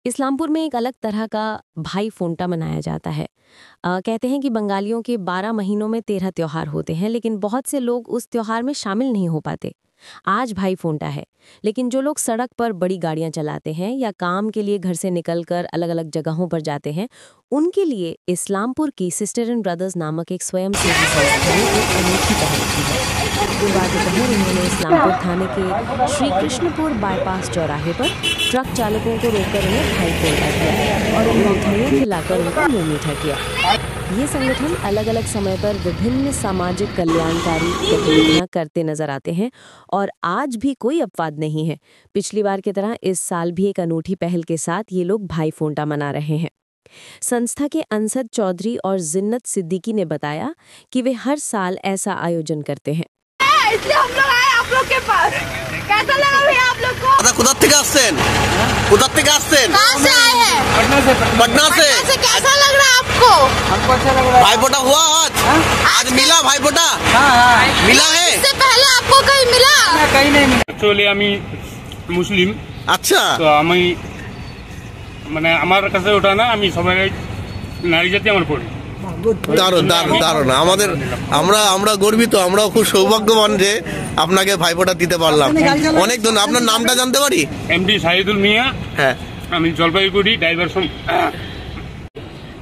इस्लामपुर में एक अलग तरह का भाई फोंटा मनाया जाता है। कहते हैं कि बंगालियों के 12 महीनों में 13 त्योहार होते हैं, लेकिन बहुत से लोग उस त्योहार में शामिल नहीं हो पाते। आज भाई फोंटा है, लेकिन जो लोग सड़क पर बड़ी गाड़ियां चलाते हैं या काम के लिए घर से निकलकर अलग अलग जगहों पर जाते हैं, उनके लिए इस्लामपुर की सिस्टर एंड ब्रदर्स नामक एक स्वयंसेवी संस्था ने एक अनूठी पहल की है। गुरुवार दोपहर उन्होंने इस्लामपुर थाने के श्री कृष्णपुर बाईपास चौराहे पर ट्रक चालकों को रोककर उन्हें भाई फोंटा किया और उन्हें मिठाइयाँ खिलाकर उनका मुँह मीठा किया। ये संगठन अलग अलग समय पर विभिन्न सामाजिक कल्याणकारी गतिविधियां करते नजर आते हैं और आज भी कोई अपवाद नहीं है। पिछली बार की तरह इस साल भी एक अनूठी पहल के साथ ये लोग भाई फोंटा मना रहे हैं। संस्था के अंसद चौधरी और जिन्नत सिद्दीकी ने बताया कि वे हर साल ऐसा आयोजन करते हैं। इसलिए हम लोग आए आप लोग के पास। कैसा लगा भैया आप लोग को? कहाँ से आए हैं? पटना से। कैसा लग रहा है आपको? हमको अच्छा लग रहा है। भाईफोटा हुआ आज मिला भाईफोटा? हाँ। मिला है। इससे पहले आपको कहीं मिला? कहीं नहीं मिला। एक्चुअली আমি মুসলিম। আচ্ছা। তো আমি মানে আমার কাছে ওটা না, আমি সবাই নারী জাতি আমার পড়ি। দারুণ দারুণ দারুণ। আমরা গর্বিত, আমরাও খুব সৌভাগ্যবান যে আপনাকে ভাইফোঁটা দিতে পারলাম। অনেক ধন্যবাদ। আপনার নামটা জানতে পারি? এমডি শাহিদুল মিয়া। হ্যাঁ, আমি জলপাইগুড়ি ড্রাইভার।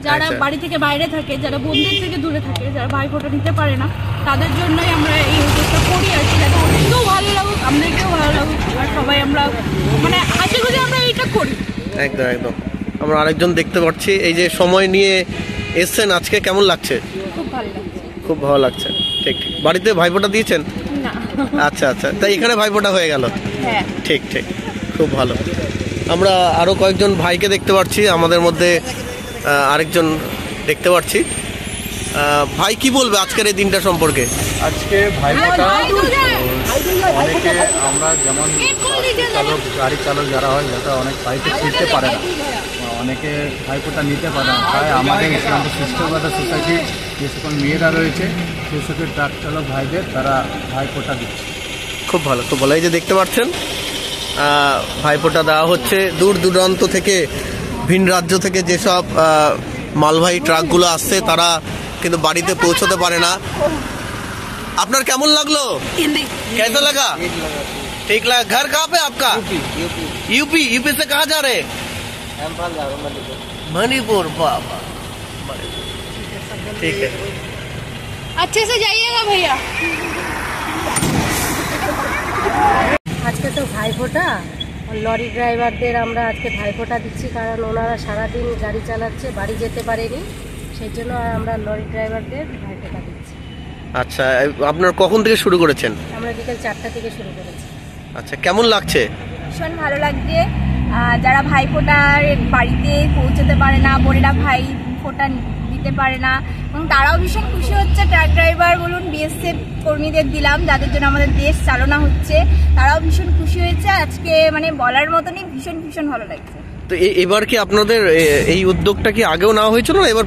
যারা বাড়ি থেকে বাইরে থাকে, যারা বন্ধুদের থেকে দূরে থাকে, যারা ভাইফোঁটা নিতে পারে না, তাদের জন্যই আমরা এই উদ্যোগটা করি আর কি, যাতে ওদেরকেও ভালো লাগুক, আমাদেরকেও ভালো লাগুক আর সবাই আমরা মানে হাসি খুশি আমরা এইটা করি। একদম একদম। আমরা আরেকজন দেখতে পাচ্ছি, এই যে সময় নিয়ে এসছেন আজকে, কেমন লাগছে? খুব ভালো লাগছে। খুব ভালো লাগছে। ঠিক ঠিক। বাড়িতে ভাইফোঁটা দিয়েছেন? না। আচ্ছা আচ্ছা, তাই এখানে ভাইফোঁটা হয়ে গেল। হ্যাঁ, ঠিক ঠিক, খুব ভালো। আমরা আরো কয়েকজন ভাইকে দেখতে পাচ্ছি, আমাদের মধ্যে আরেকজন দেখতে পাচ্ছি। ভাই কি বলবে আজকের এই দিনটা সম্পর্কে? আজকে ভাইফোঁটা অনেকে, আমরা যেমন গাড়ি চালক যারা হয়, যারা অনেক বাইকে ফিরতে পারে না, অনেকে ভাইফোঁটা নিতে পারে না, তাই আমাদের ইসলামপুর সিস্টার সোসাইটির যে সকল মেয়েরা রয়েছে, সেই সকল ট্রাক চালক ভাইদের তারা ভাইফোঁটা দিচ্ছে। খুব ভালো খুব ভালো। এই যে দেখতে পাচ্ছেন ভাইফোঁটা দেওয়া হচ্ছে। দূর দূরান্ত থেকে, ভিন রাজ্য থেকে যেসব মালবাহী ট্রাকগুলো আসছে, তারা কিন্তু বাড়িতে পৌঁছতে পারে না। আপনার কেমন লাগলো? कैसा लगा? ठीक लगा। घर कहाँ पे आपका? यूपी से कहाँ जा रहे? मणिपुर। बाबा, ठीक है। अच्छे से जाइएगा भैया। আজকে তো ভাইফোঁটা, লরি ড্রাইভারদের আমরা আজকে ভাইফোঁটা দিচ্ছি, কারণ ওনারা সারাদিন গাড়ি চালাচ্ছে, বাড়ি যেতে পারেনি, সেই জন্য আমরা লরি ড্রাইভারদের ভাইফোঁটা দিচ্ছি। আচ্ছা, আপনার কখন থেকে শুরু করেছেন? আমরা বিকেল 4টা থেকে শুরু করেছি। আচ্ছা, কেমন লাগছে? ভীষণ ভালো লাগছে। যারা ভাইফোঁটার বাড়িতে পৌঁছতে পারে না, বোনেরা ভাই ফোঁটা দিতে পারে না, এবং তারাও ভীষণ খুশি হচ্ছে। ট্রাক ড্রাইভার বলুন, বিএসএফ কর্মীদের দিলাম, যাদের জন্য আমাদের দেশ চালনা হচ্ছে, তারাও ভীষণ খুশি হয়েছে। আজকে মানে বলার মতনই ভীষণ ভীষণ ভালো লাগছে। তো এবার কি আপনাদের এই উদ্যোগটা কি আগেও নেওয়া হয়েছিল না এবার?